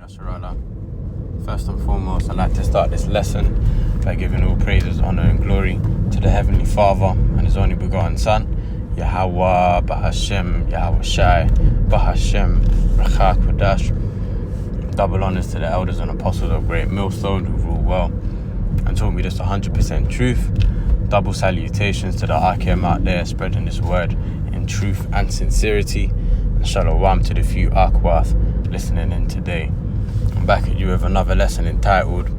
Nasrallah. First and foremost, I'd like to start this lesson by giving all praises, honor and glory to the Heavenly Father and His only begotten Son, Yahweh, Bahashem, Yahweh Shai, Bahashem, Rachak Kodash. Double honors to the elders and apostles of Great Millstone who rule well and taught me this 100% truth. Double salutations to the Akim out there spreading this word in truth and sincerity. And shalom to the few Akwath listening in today. I'm back at you with another lesson entitled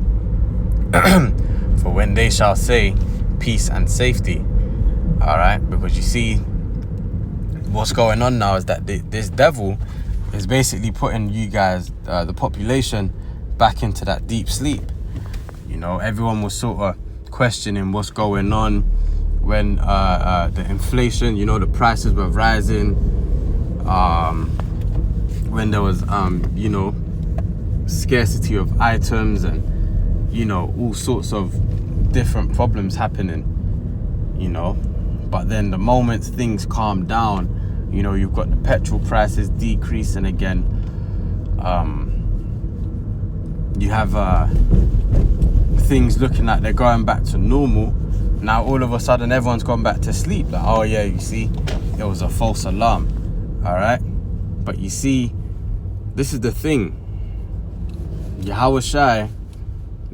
For When They Shall Say Peace and Safety. Alright, because you see, what's going on now is that this devil is basically putting you guys, the population, back into that deep sleep. You know, everyone was sort of questioning what's going on when the inflation, you know, the prices were rising, when there was, you know, scarcity of items and, you know, all sorts of different problems happening, you know. But then the moment things calm down, you know, you've got the petrol prices decreasing again. You have things looking like they're going back to normal. Now all of a sudden everyone's gone back to sleep. Like, oh yeah, you see, it was a false alarm. Alright? But you see, this is the thing. Yahweh Shai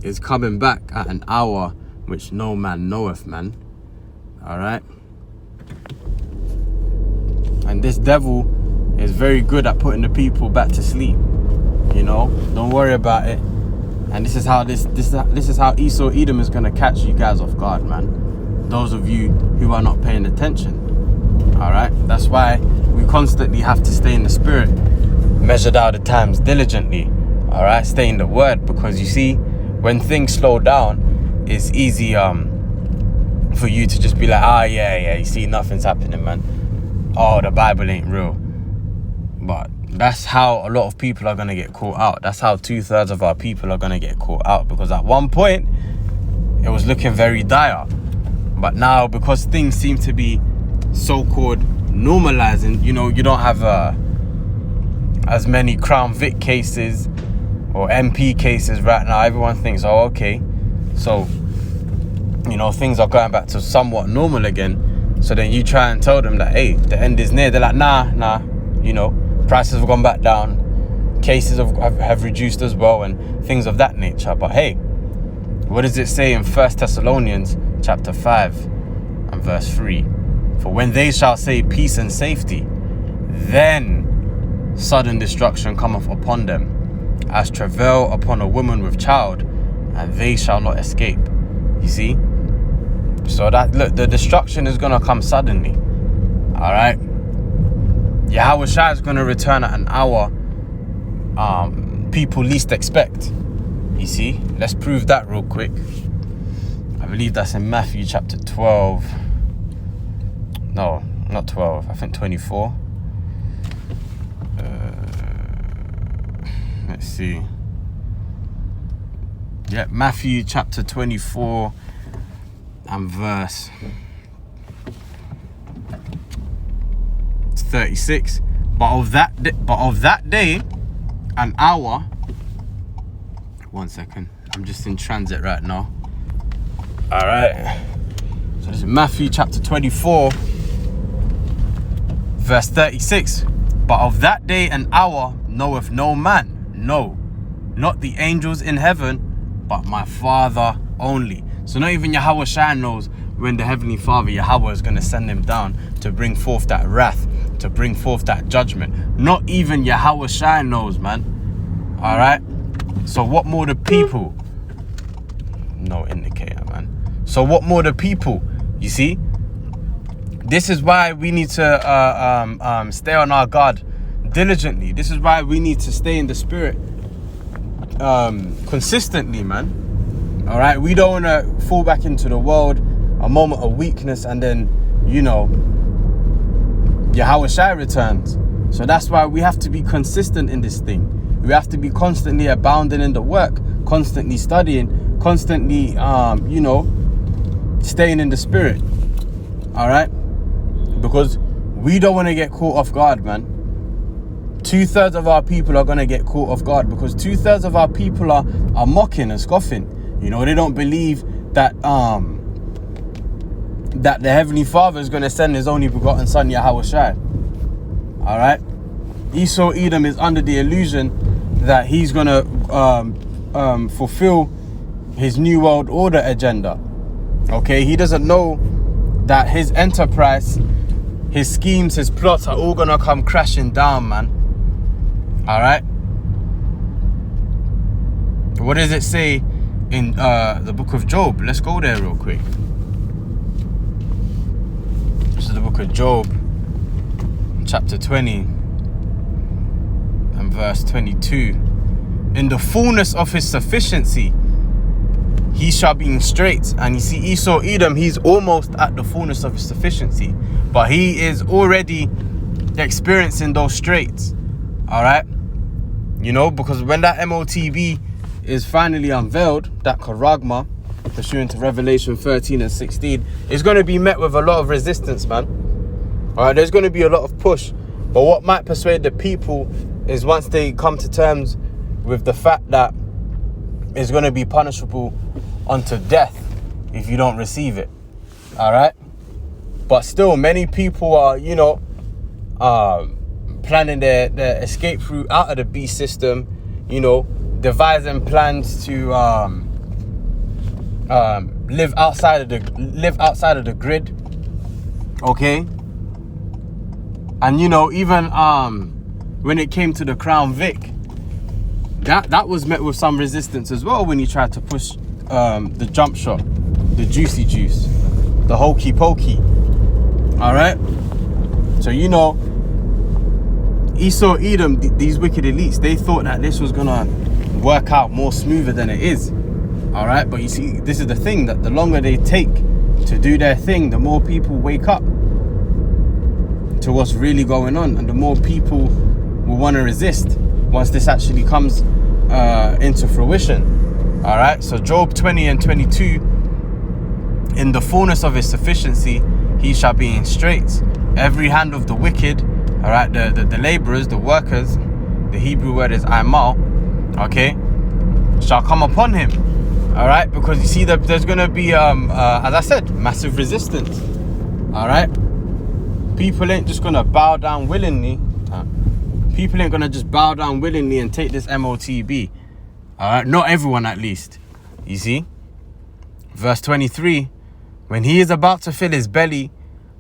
is coming back at an hour which no man knoweth, man. Alright? And this devil is very good at putting the people back to sleep. You know, don't worry about it. And this is how this is how Esau Edom is gonna catch you guys off guard, man. Those of you who are not paying attention. Alright? That's why we constantly have to stay in the spirit, measured out the times diligently. Alright, stay in the word, because you see, when things slow down, it's easy for you to just be like, yeah, you see, nothing's happening, man. Oh, the Bible ain't real. But that's how a lot of people are going to get caught out. That's how 2/3 of our people are going to get caught out. Because at one point, it was looking very dire. But now, because things seem to be so-called normalizing, you know, you don't have as many Crown Vic cases or MP cases right now. Everyone thinks, oh, okay. So, you know, things are going back to somewhat normal again. So then you try and tell them that, hey, the end is near. They're like, nah, you know, prices have gone back down, cases have reduced as well, and things of that nature. But hey, what does it say in 1 Thessalonians chapter 5 and verse 3? For when they shall say peace and safety, then sudden destruction cometh upon them, as travail upon a woman with child, and they shall not escape. You see? So that, look, the destruction is going to come suddenly. Alright? Yahweh Shai is going to return at an hour people least expect. You see? Let's prove that real quick. I believe that's in Matthew chapter 12. No, not 12. I think 24. Let's see. Yeah, Matthew chapter 24 and verse 36. But of that day, an hour. 1 second. I'm just in transit right now. All right. So this is Matthew chapter 24, verse 36. But of that day and hour knoweth no man, no, not the angels in heaven, but my Father only. So not even Yahweh Shai knows when the Heavenly Father, Yahweh, is going to send him down to bring forth that wrath, to bring forth that judgment. Not even Yahweh Shai knows, man. Alright? So what more the people? No indicator, man. So what more the people? You see? This is why we need to stay on our guard diligently. This is why we need to stay in the spirit consistently, man. All right, we don't want to fall back into the world, a moment of weakness, and then, you know, Yahweh Shai returns. So that's why we have to be consistent in this thing. We have to be constantly abounding in the work, constantly studying, constantly, you know, staying in the spirit. All right, because we don't want to get caught off guard, man. 2/3 of our people are going to get caught off guard, because 2/3 of our people are mocking and scoffing. You know, they don't believe that that the Heavenly Father is going to send his only begotten Son, Yahawashi. All right? Esau Edom is under the illusion that he's going to fulfill his New World Order agenda. Okay? He doesn't know that his enterprise, his schemes, his plots are all going to come crashing down, man. All right? What does it say in the book of Job? Let's go there real quick. This is the book of Job, chapter 20 and verse 22. In the fullness of his sufficiency, he shall be in straits. And you see, Esau Edom, he's almost at the fullness of his sufficiency, but he is already experiencing those straits. All right? You know, because when that MOTB is finally unveiled, that charagma, pursuant to Revelation 13 and 16, is going to be met with a lot of resistance, man. All right, there's going to be a lot of push. But what might persuade the people is once they come to terms with the fact that it's going to be punishable unto death if you don't receive it. All right? But still, many people are, you know, planning their escape route out of the beast system, you know, devising plans to live outside of the grid. Okay? And you know, even when it came to the Crown Vic, that was met with some resistance as well when he tried to push the jump shot, the juicy juice, the hokey pokey. All right? So, you know, Esau Edom, these wicked elites, they thought that this was gonna work out more smoother than it is. All right? But you see, this is the thing, that the longer they take to do their thing, the more people wake up to what's really going on, and the more people will want to resist once this actually comes into fruition. All right? So Job 20 and 22, in the fullness of his sufficiency, he shall be in straits. Every hand of the wicked, all right, the laborers, the workers, the Hebrew word is aimal, okay, shall come upon him. All right, because you see that there's going to be, as I said, massive resistance. All right, people ain't just going to bow down willingly. People ain't going to just bow down willingly and take this MOTB. All right, not everyone at least. You see, verse 23, when he is about to fill his belly,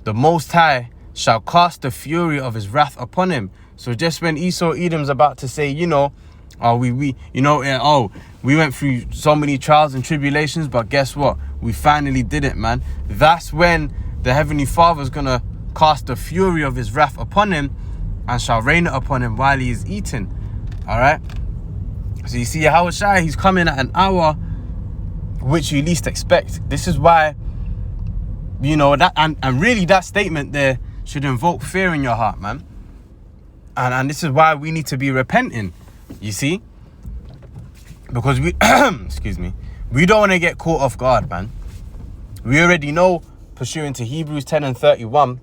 the Most High shall cast the fury of his wrath upon him. So just when Esau Edom's about to say, you know, we went through so many trials and tribulations, but guess what? We finally did it, man. That's when the Heavenly Father's going to cast the fury of his wrath upon him and shall rain it upon him while he is eating. All right? So you see, Yahawashi, he's coming at an hour which you least expect. This is why, you know, that and really that statement there should invoke fear in your heart, man. And this is why we need to be repenting, you see? Because we, excuse me, we don't want to get caught off guard, man. We already know, pursuant to Hebrews 10 and 31,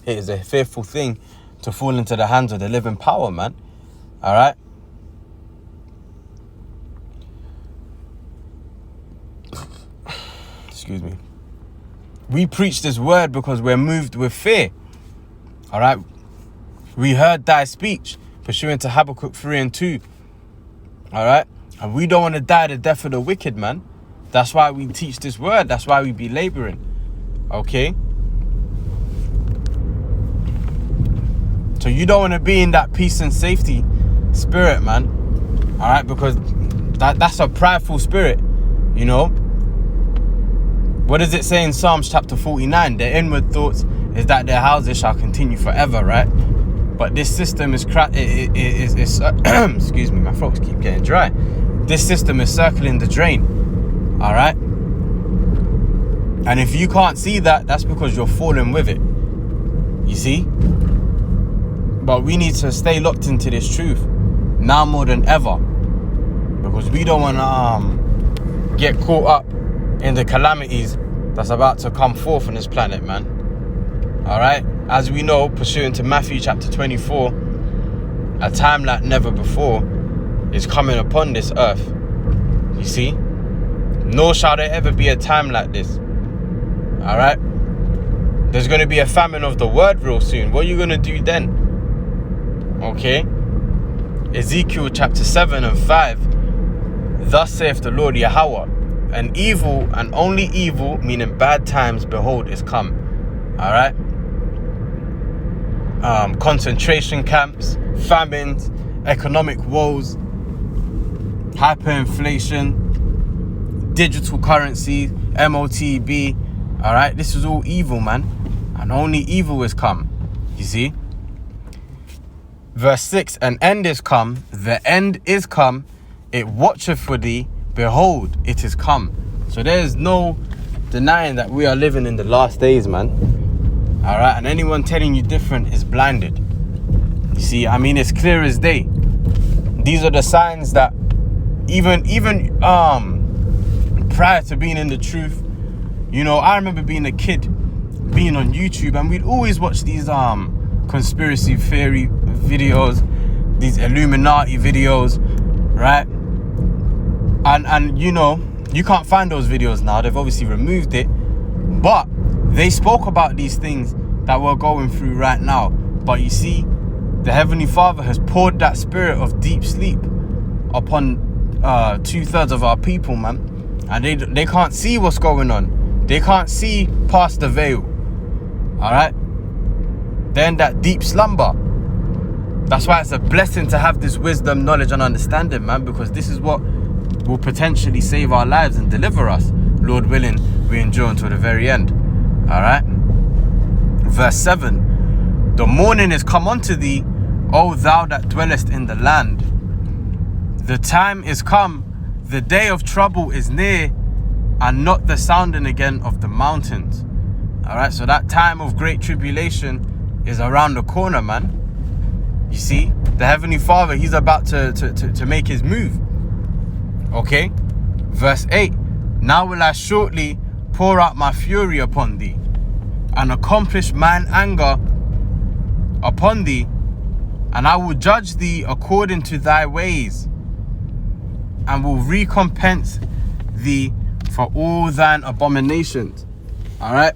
it is a fearful thing to fall into the hands of the living power, man. All right? Excuse me. We preach this word because we're moved with fear. All right? We heard thy speech, pursuant to Habakkuk 3 and 2. All right? And we don't want to die the death of the wicked, man. That's why we teach this word. That's why we be laboring. Okay? So you don't want to be in that peace and safety spirit, man. All right? Because that's a prideful spirit, you know? What does it say in Psalms chapter 49? Their inward thoughts is that their houses shall continue forever, right? But this system is excuse me, my throats keep getting dry. This system is circling the drain. All right? And if you can't see that, that's because you're falling with it. You see? But we need to stay locked into this truth now more than ever, because we don't want to get caught up in the calamities that's about to come forth on this planet, man. All right? As we know, pursuant to Matthew chapter 24, a time like never before is coming upon this earth. You see? Nor shall there ever be a time like this. Alright? There's going to be a famine of the word real soon. What are you going to do then? Okay? Ezekiel chapter 7 and 5. Thus saith the Lord Yahweh, an evil and only evil, meaning bad times, behold, is come. Alright? Concentration camps, famines, economic woes, hyperinflation, digital currency, MOTB. Alright? This is all evil, man. And only evil is come. You see? Verse 6, an end is come, the end is come, it watcheth for thee, behold, it is come. So there is no denying that we are living in the last days, man. Alright, and anyone telling you different is blinded. You see, I mean, it's clear as day. These are the signs that even prior to being in the truth, you know, I remember being a kid, being on YouTube, and we'd always watch these conspiracy theory videos, these Illuminati videos, right? And you know, you can't find those videos now. They've obviously removed it, but they spoke about these things that we're going through right now. But you see, the Heavenly Father has poured that spirit of deep sleep upon 2/3 of our people, man, and they can't see what's going on. They can't see past the veil. All right, they're in that deep slumber. That's why it's a blessing to have this wisdom, knowledge, and understanding, man, because this is what will potentially save our lives and deliver us. Lord willing, we endure until the very end. All right. Verse 7. The morning is come unto thee, O thou that dwellest in the land. The time is come, the day of trouble is near, and not the sounding again of the mountains. All right, so that time of great tribulation is around the corner, man. You see, the Heavenly Father, he's about to make his move. Okay, verse 8. Now will I shortly pour out my fury upon thee, and accomplish mine anger upon thee, and I will judge thee according to thy ways, and will recompense thee for all thine abominations. All right,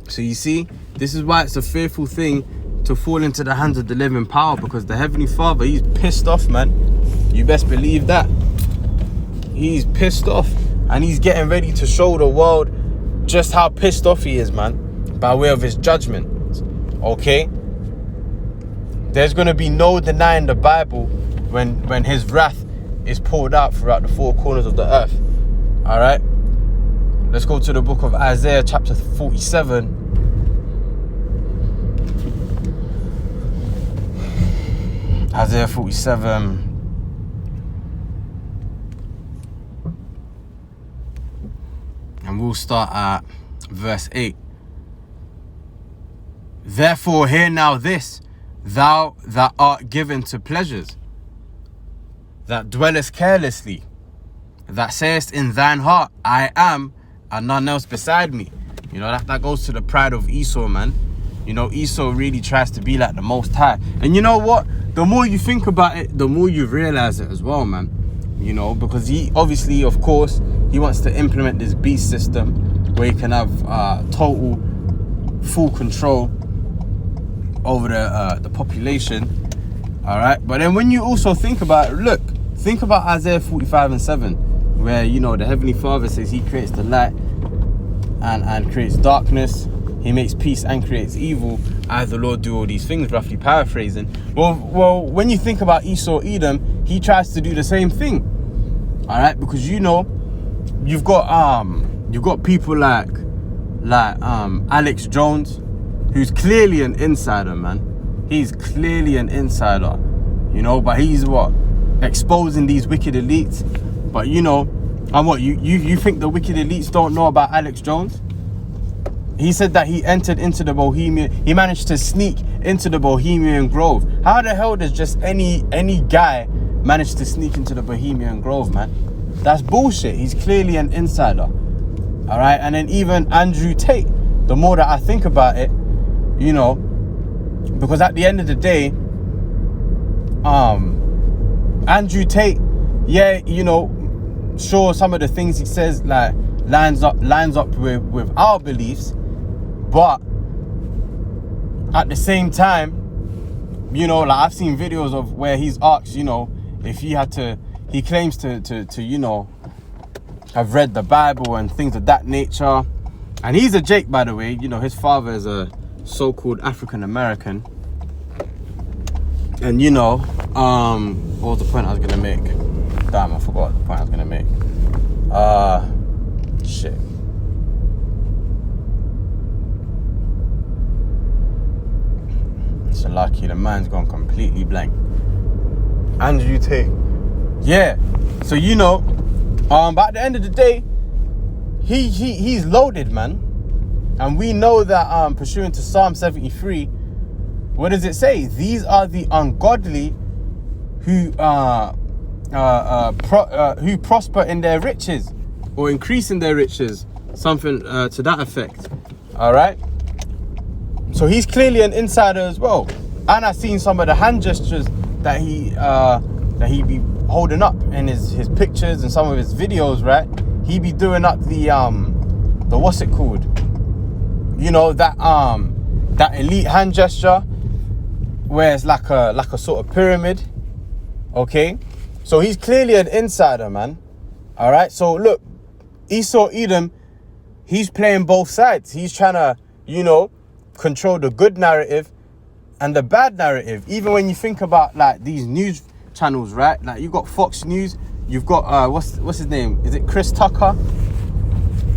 so you see, this is why it's a fearful thing to fall into the hands of the living power, because the Heavenly Father, he's pissed off, man. You best believe that. He's pissed off, and he's getting ready to show the world just how pissed off he is, man, by way of his judgment. Okay, there's going to be no denying the Bible when his wrath is poured out throughout the four corners of the earth. All right, let's go to the book of Isaiah chapter 47. Isaiah 47. And we'll start at verse 8. Therefore hear now this, thou that art given to pleasures, that dwellest carelessly, that sayest in thine heart, I am, and none else beside me. You know, that goes to the pride of Esau, man. You know, Esau really tries to be like the Most High. And you know what? The more you think about it, the more you realize it as well, man. You know, because he obviously, of course, he wants to implement this beast system where he can have total, full control over the population. All right. But then when you also think about it, think about Isaiah 45 and 7, where, you know, the Heavenly Father says he creates the light and creates darkness. He makes peace and creates evil. I, the Lord, do all these things, roughly paraphrasing. Well, when you think about Esau, Edom, he tries to do the same thing. All right, because, you know, you've got people like Alex Jones, who's clearly an insider, man. He's clearly an insider, you know, but he's what? Exposing these wicked elites. But, you know, and what, you think the wicked elites don't know about Alex Jones? He said that he entered into the Bohemian, he managed to sneak into the Bohemian Grove. How the hell does just any guy manage to sneak into the Bohemian Grove, man? That's bullshit. He's clearly an insider. All right, and then even Andrew Tate, the more that I think about it, you know, because at the end of the day, Andrew Tate, yeah, you know, sure, some of the things he says like lines up with our beliefs, but at the same time, you know, like I've seen videos of where he's asked, you know, if he claims to you know, have read the Bible and things of that nature. And he's a Jake, by the way. You know, his father is a so-called African American. And you know, what was the point I was gonna make? Damn, I forgot the point I was gonna make. Shit. So lucky, the man's gone completely blank. Andrew Tate. Yeah. So you know, but at the end of the day, he's loaded, man. And we know that pursuant to Psalm 73, what does it say? These are the ungodly who prosper in their riches, or increase in their riches, something to that effect. All right. So he's clearly an insider as well. And I've seen some of the hand gestures that he be holding up in his pictures and some of his videos, right? He be doing up the what's it called? You know, that elite hand gesture where it's like a sort of pyramid. Okay? So he's clearly an insider, man. All right? So look, Esau Edom, he's playing both sides. He's trying to, you know, control the good narrative and the bad narrative. Even when you think about like these news channels, right? Like you've got Fox News, you've got what's his name? Is it Chris Tucker?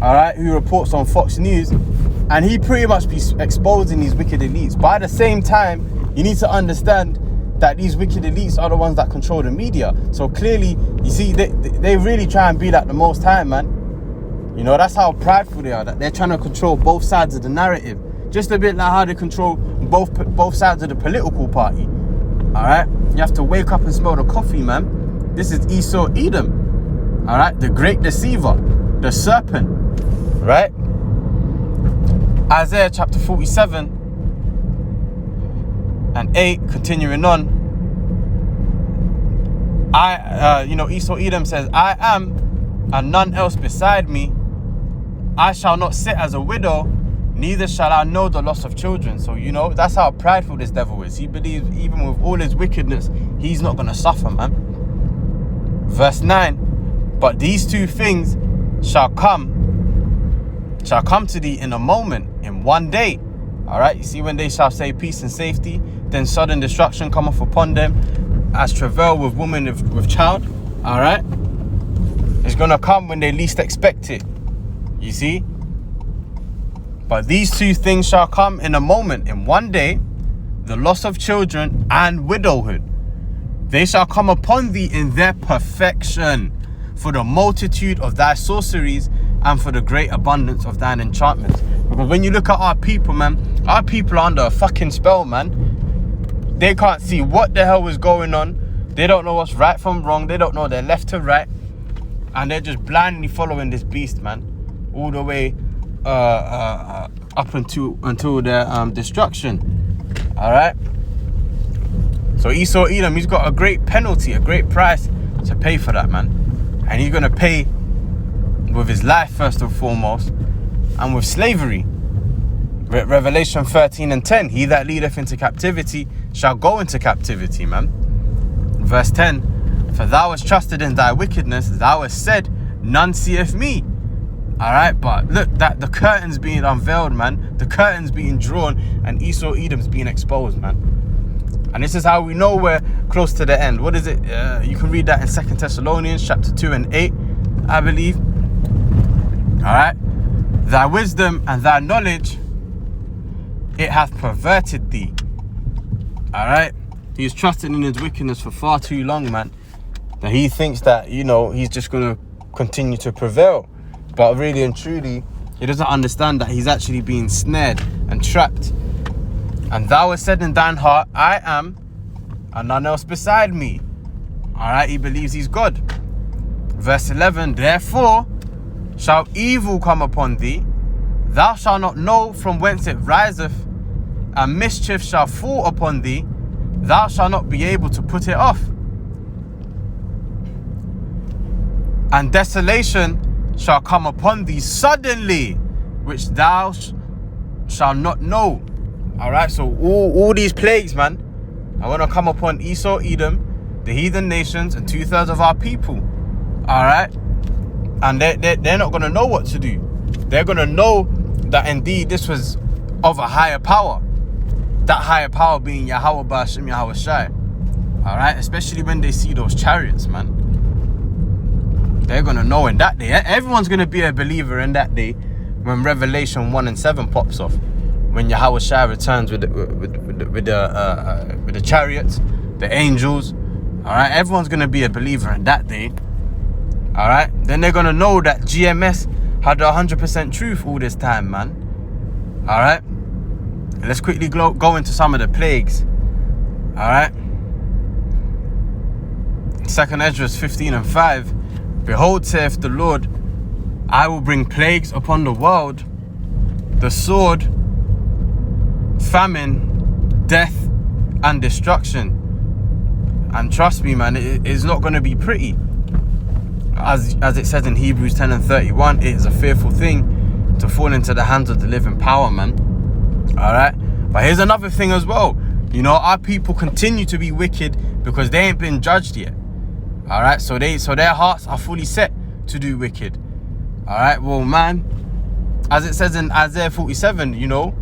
All right, who reports on Fox News, and he pretty much be exposing these wicked elites. But at the same time, you need to understand that these wicked elites are the ones that control the media. So clearly, you see, they really try and be like the Most High, man. You know, that's how prideful they are. That they're trying to control both sides of the narrative. Just a bit like how they control both sides of the political party. All right? You have to wake up and smell the coffee, man. This is Esau Edom. All right? The great deceiver. The serpent. Right? Isaiah chapter 47 and 8, continuing on. Esau Edom says, I am, and none else beside me. I shall not sit as a widow, neither shall I know the loss of children. So, you know, that's how prideful this devil is. He believes even with all his wickedness, he's not going to suffer, man. Verse 9, but these two things shall come to thee in a moment, in one day. All right, you see, when they shall say peace and safety, then sudden destruction cometh upon them, as travail with woman with child. All right, it's going to come when they least expect it. You see? But these two things shall come in a moment, in one day, the loss of children and widowhood. They shall come upon thee in their perfection, for the multitude of thy sorceries and for the great abundance of thine enchantments. Because when you look at our people, man, our people are under a fucking spell, man. They can't see what the hell is going on. They don't know what's right from wrong. They don't know their left to right. And they're just blindly following this beast, man, all the way up until their destruction. All right. So Esau Edom, he's got a great penalty, a great price to pay for that, man. And he's gonna pay with his life first and foremost, and with slavery. Revelation 13 and 10. He that leadeth into captivity shall go into captivity, man. Verse 10. For thou hast trusted in thy wickedness, thou hast said, none seeth me. Alright, but look, that the curtain's being unveiled, man. The curtain's being drawn, and Esau Edom's being exposed, man. And this is how we know we're close to the end. What is it? You can read that in 2 Thessalonians chapter 2 and 8, I believe. Alright. Thy wisdom and thy knowledge, it hath perverted thee. Alright. He's trusted in his wickedness for far too long, man. That he thinks that, you know, he's just going to continue to prevail. But really and truly, he doesn't understand that he's actually being snared and trapped. And thou hast said in thine heart, I am, and none else beside me. Alright, he believes he's God. Verse 11, therefore shall evil come upon thee, thou shalt not know from whence it riseth, and mischief shall fall upon thee, thou shalt not be able to put it off. And desolation shall come upon thee suddenly, which thou shalt not know. All right, so all these plagues, man, are going to come upon Esau, Edom, the heathen nations, and 2/3 of our people. All right, and they're not going to know what to do. They're going to know that indeed this was of a higher power. That higher power being Yahweh Ba'ashem Yahweh Shai. All right, especially when they see those chariots, man. They're going to know in that day. Everyone's going to be a believer in that day when Revelation 1 and 7 pops off. When Yahweh Shai returns with the chariots, the angels. All right, everyone's going to be a believer in that day. All right, then they're going to know that GMS had 100% truth all this time, man. All right, let's quickly go into some of the plagues. All right, 2nd Ezra 15 and 5. Behold, saith the Lord, I will bring plagues upon the world, the sword, famine, death, and destruction. And trust me, man, it is not going to be pretty. As it says in Hebrews 10 and 31, it is a fearful thing to fall into the hands of the living power, man. All right? But here's another thing as well. You know, our people continue to be wicked because they ain't been judged yet. All right, so their hearts are fully set to do wicked. All right, well, man, as it says in Isaiah 47, you know,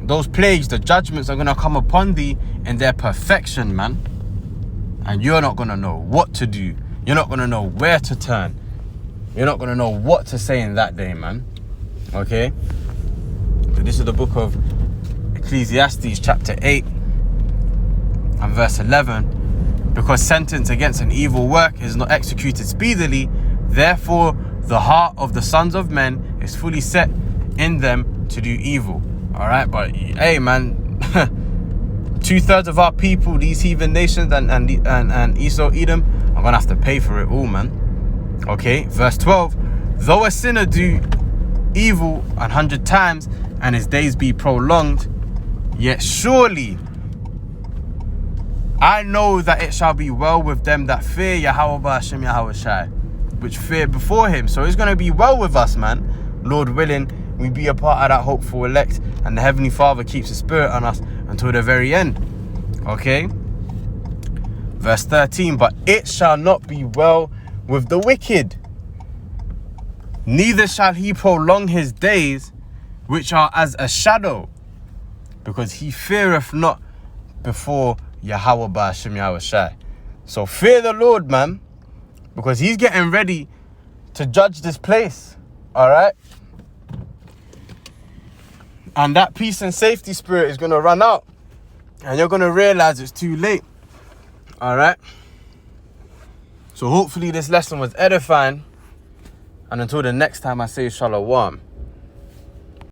those plagues, the judgments are going to come upon thee in their perfection, man. And you're not going to know what to do. You're not going to know where to turn. You're not going to know what to say in that day, man. Okay? So this is the book of Ecclesiastes chapter 8 and verse 11. Because sentence against an evil work is not executed speedily, therefore the heart of the sons of men is fully set in them to do evil. All right, but hey, man, 2/3 of our people, these heathen nations and Esau, Edom, are gonna have to pay for it all, man. Okay, verse 12. Though a sinner do evil 100 times and his days be prolonged, yet surely I know that it shall be well with them that fear Yahweh Ba'ashem Yahweh Shai, which fear before him. So it's going to be well with us, man. Lord willing, we be a part of that hopeful elect, and the Heavenly Father keeps his spirit on us until the very end. Okay? Verse 13, but it shall not be well with the wicked, neither shall he prolong his days, which are as a shadow, because he feareth not before Yahweh Ba'ashem Yahweh Shai. So fear the Lord, man, because he's getting ready to judge this place. All right? And that peace and safety spirit is going to run out. And you're going to realize it's too late. All right? So hopefully this lesson was edifying. And until the next time, I say shalom.